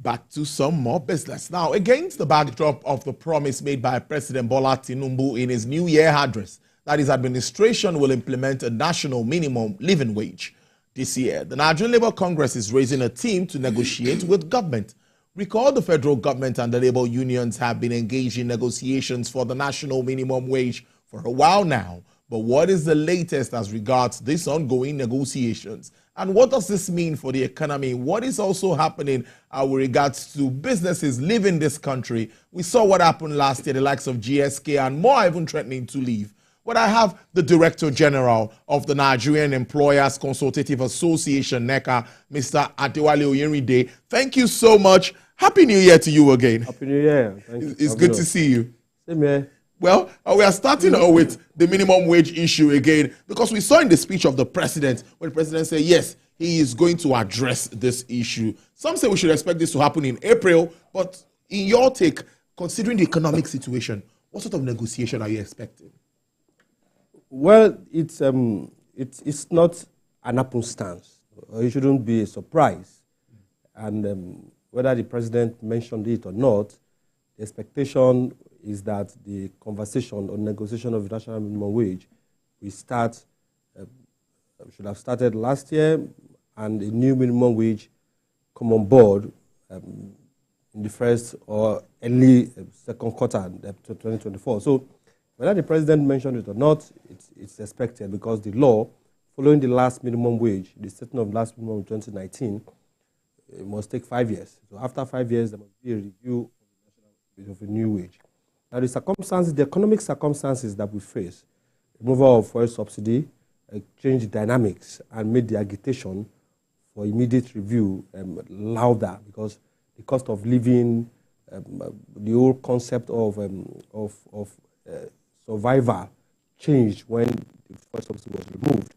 Back to some more business. Now, against the backdrop of the promise made by President Bola Tinubu in his New Year address that his administration will implement a national minimum living wage this year, the Nigerian Labour Congress is raising a team to negotiate with government. Recall the federal government and the labor unions have been engaged in negotiations for the national minimum wage for a while now. But what is the latest as regards these ongoing negotiations? And what does this mean for the economy? What is also happening with regards to businesses leaving this country? We saw what happened last year, the likes of GSK and more even threatening to leave. But I have the Director General of the Nigerian Employers Consultative Association, NECA, Mr. Adewale Oyerinde. Thank you so much. Happy New Year to you again. Happy New Year. Thank you. It's good to see you. Same here. Well, we are starting with the minimum wage issue again, because we saw in the speech of the president, when the president said, yes, he is going to address this issue. Some say we should expect this to happen in April, but in your take, considering the economic situation, what sort of negotiation are you expecting? Well, it's not an happenstance. It shouldn't be a surprise. And whether the president mentioned it or not, the expectation is that the conversation on negotiation of the national minimum wage will start, should have started last year, and a new minimum wage come on board in the first or early second quarter of 2024. So whether the president mentioned it or not, it's expected, because the law, following the last minimum wage, the setting of last minimum in 2019, it must take 5 years. So after 5 years, there must be a review of a new wage. Now, the circumstances, the economic circumstances that we face, removal of fuel subsidy, changed dynamics and made the agitation for immediate review louder, because the cost of living, the whole concept of survival changed when the fuel subsidy was removed,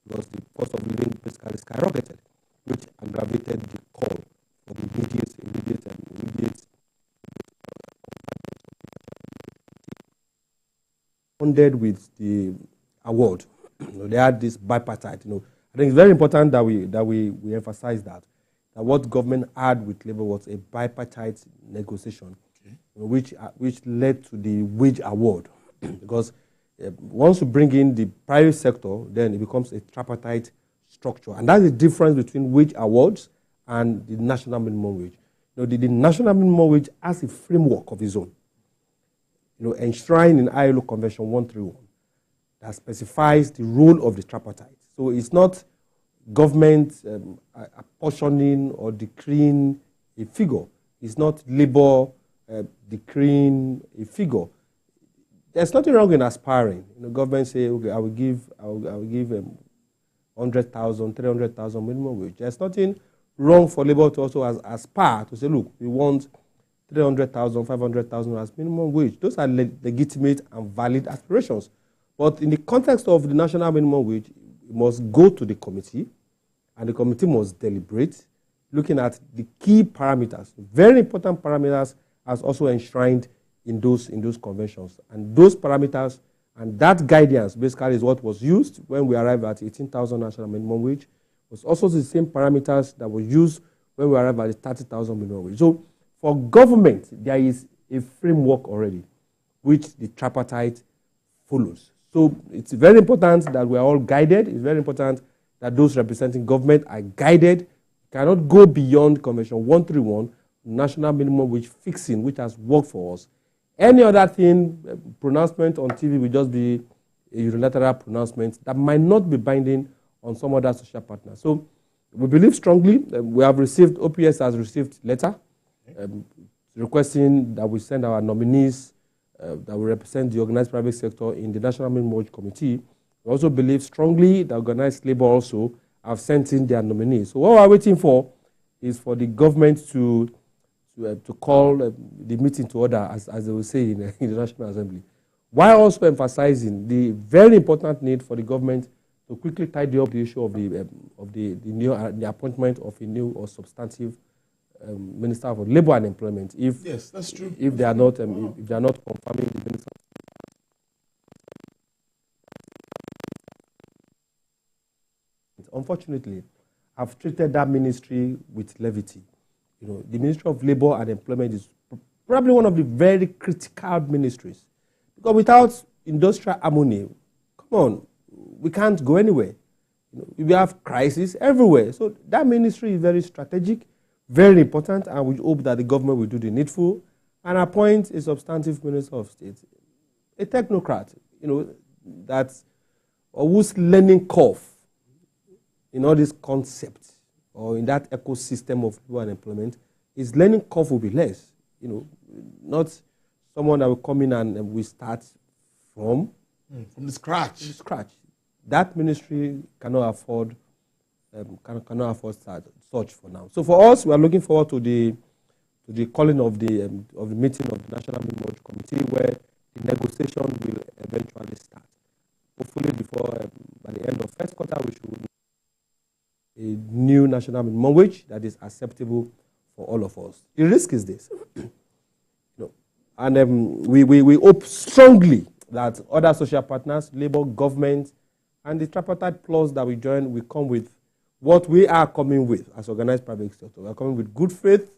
because the cost of living basically skyrocketed, which aggravated the call for the immediate funded with the award. They had this bipartite. I think it's very important that we emphasize that what government had with labor was a bipartite negotiation, which led to the wage award. Because once you bring in the private sector, then it becomes a tripartite structure, and that's the difference between wage awards and the national minimum wage. The national minimum wage has a framework of its own, enshrined in ILO Convention 131, that specifies the role of the tripartite. So it's not government apportioning or decreeing a figure. It's not labor decreeing a figure. There's nothing wrong in aspiring. Government say, okay, I will give 100,000, 300,000 minimum wage. There's nothing wrong for labor to also aspire to say, look, we want 300,000, 500,000 as minimum wage. Those are legitimate and valid aspirations. But in the context of the national minimum wage, it must go to the committee, and the committee must deliberate, looking at the key parameters, very important parameters, as also enshrined in those conventions. And those parameters and that guidance basically is what was used when we arrived at 18,000 national minimum wage. It was also the same parameters that were used when we arrived at the 30,000 minimum wage. So for government, there is a framework already, which the tripartite follows. So it's very important that we are all guided. It's very important that those representing government are guided, cannot go beyond Convention 131, national minimum wage fixing, which has worked for us. Any other thing, pronouncement on TV will just be a unilateral pronouncement that might not be binding on some other social partners. So we believe strongly. We have received, OPS has received letter requesting that we send our nominees that will represent the organized private sector in the National Minimum Wage Committee. We also believe strongly that organized labor also have sent in their nominees. So what we're waiting for is for the government to call the meeting to order, as they will say in the National Assembly, while also emphasizing the very important need for the government to quickly tidy up the issue of the appointment of a new or substantive Minister for Labor and Employment. Yes, that's true. If they are not confirming the minister. Unfortunately, I've treated that ministry with levity. The Ministry of Labor and Employment is probably one of the very critical ministries. Because without industrial harmony, come on, we can't go anywhere. We have crises everywhere. So that ministry is very strategic, very important, and we hope that the government will do the needful and appoint a substantive minister of state, a technocrat, that's whose learning curve in all these concepts or in that ecosystem of labor and employment, his learning curve will be less. Not someone that will come in and we start from the scratch. From the scratch. That ministry cannot afford such for now. So for us, we are looking forward to the calling of the meeting of the National Minimum Wage Committee, where the negotiation will eventually start. Hopefully, before by the end of first quarter, we should a new national minimum wage that is acceptable for all of us. The risk is this, and we hope strongly that other social partners, labor, government, and the tripartite plus that we join will come with what we are coming with as organized private sector. We are coming with good faith,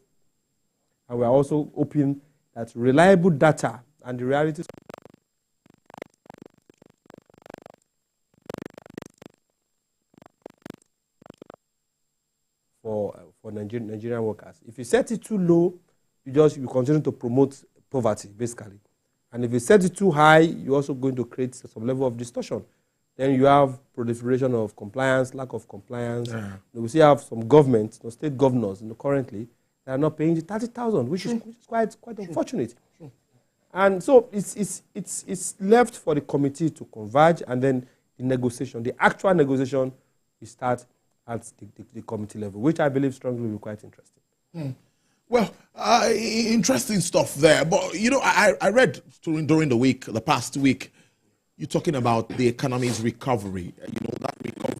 and we are also hoping that reliable data and the realities for Nigerian workers. If you set it too low, you continue to promote poverty, basically. And if you set it too high, you're also going to create some level of distortion. Then you have proliferation of compliance, lack of compliance. Yeah. We still have some governments, state governors, currently, that are not paying the 30,000, which is quite unfortunate. Sure. And so it's left for the committee to converge, and then the actual negotiation, will start at the committee level, which I believe strongly will be quite interesting. Well, interesting stuff there. But, I read during the past week, you're talking about the economy's recovery. That recovery.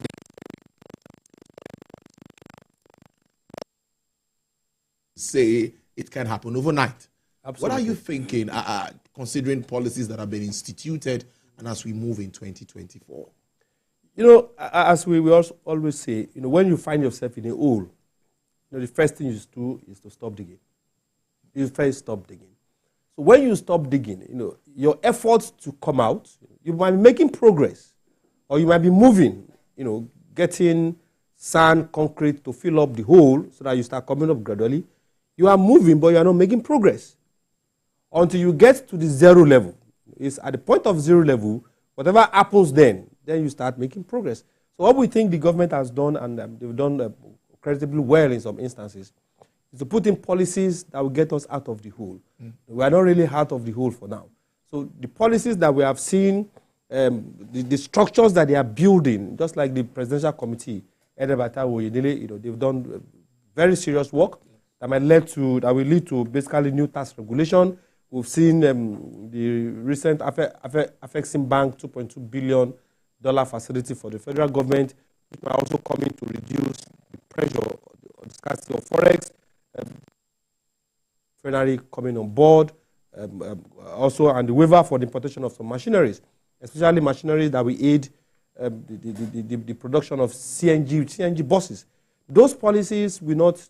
Say it can happen overnight. Absolutely. What are you thinking, considering policies that have been instituted and as we move in 2024? As we always say, when you find yourself in a hole, the first thing you do is to stop digging. You first stop digging. So when you stop digging, your efforts to come out, you might be making progress, or you might be moving, getting sand, concrete to fill up the hole so that you start coming up gradually. You are moving, but you are not making progress until you get to the zero level. It's at the point of zero level, whatever happens then you start making progress. So what we think the government has done, and they've done creditably well in some instances, is to put in policies that will get us out of the hole. We are not really out of the hole for now. So the policies that we have seen, the structures that they are building, just like the presidential committee, headed by Oyerinde, they've done very serious work that will lead to basically new tax regulation. We've seen the recent Afexim Bank $2.2 billion facility for the federal government, which are also coming to reduce the pressure on the scarcity of forex. Finally coming on board, also, and the waiver for the importation of some machineries, especially machinery that will aid the production of CNG buses. Those policies will not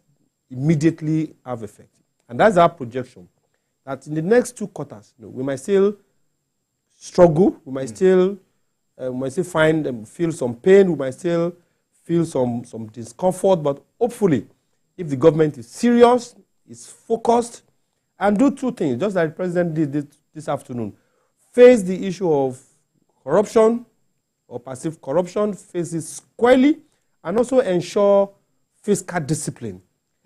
immediately have effect. And that's our projection, that in the next 2 quarters, we might still struggle, we might still feel some pain, we might still feel some discomfort, but hopefully, if the government is serious, is focused, and do 2 things, just like the president did this afternoon, face the issue of corruption or perceived corruption, face it squarely, and also ensure fiscal discipline.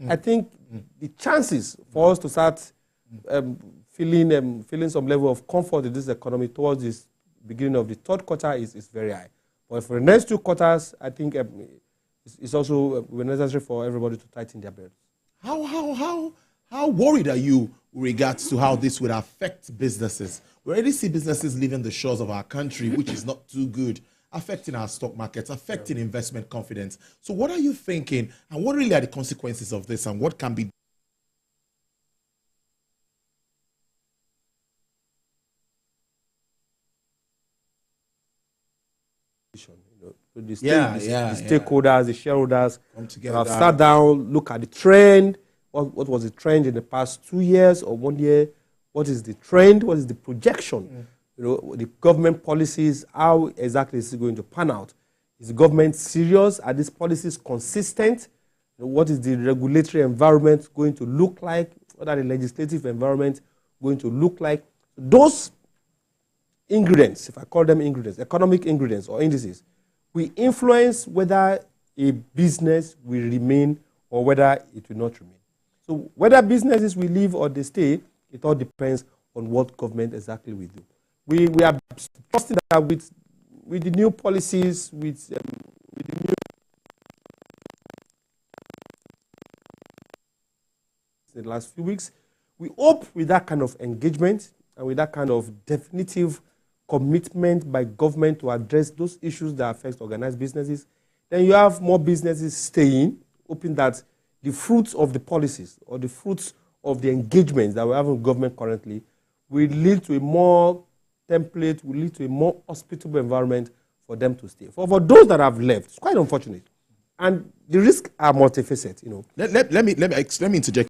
I think the chances for us to start feeling some level of comfort in this economy towards this beginning of the 3rd quarter is very high. But for the next 2 quarters, I think it's also necessary for everybody to tighten their belts. How worried are you with regards to how this would affect businesses? We already see businesses leaving the shores of our country, which is not too good, affecting our stock markets, affecting investment confidence. So what are you thinking, and what really are the consequences of this, and what can be done? The stakeholders, the shareholders come together, have sat down, look at the trend, what was the trend in the past 2 years or 1 year? What is the trend? What is the projection? You know, the government policies, how exactly is it going to pan out? Is the government serious? Are these policies consistent? You know, what is the regulatory environment going to look like? What are the legislative environment going to look like? Those ingredients, if I call them ingredients, economic ingredients or indices, will influence whether a business will remain or whether it will not remain. So whether businesses will leave or they stay, it all depends on what government exactly will do. We are trusting that with the new policies, with the new in the last few weeks, we hope with that kind of engagement and with that kind of definitive commitment by government to address those issues that affect organized businesses, then you have more businesses staying, hoping that the fruits of the policies or the fruits of the engagements that we have in government currently will lead to a more template, will lead to a more hospitable environment for them to stay. For those that have left, it's quite unfortunate. And the risks are multifaceted, you know. Let me interject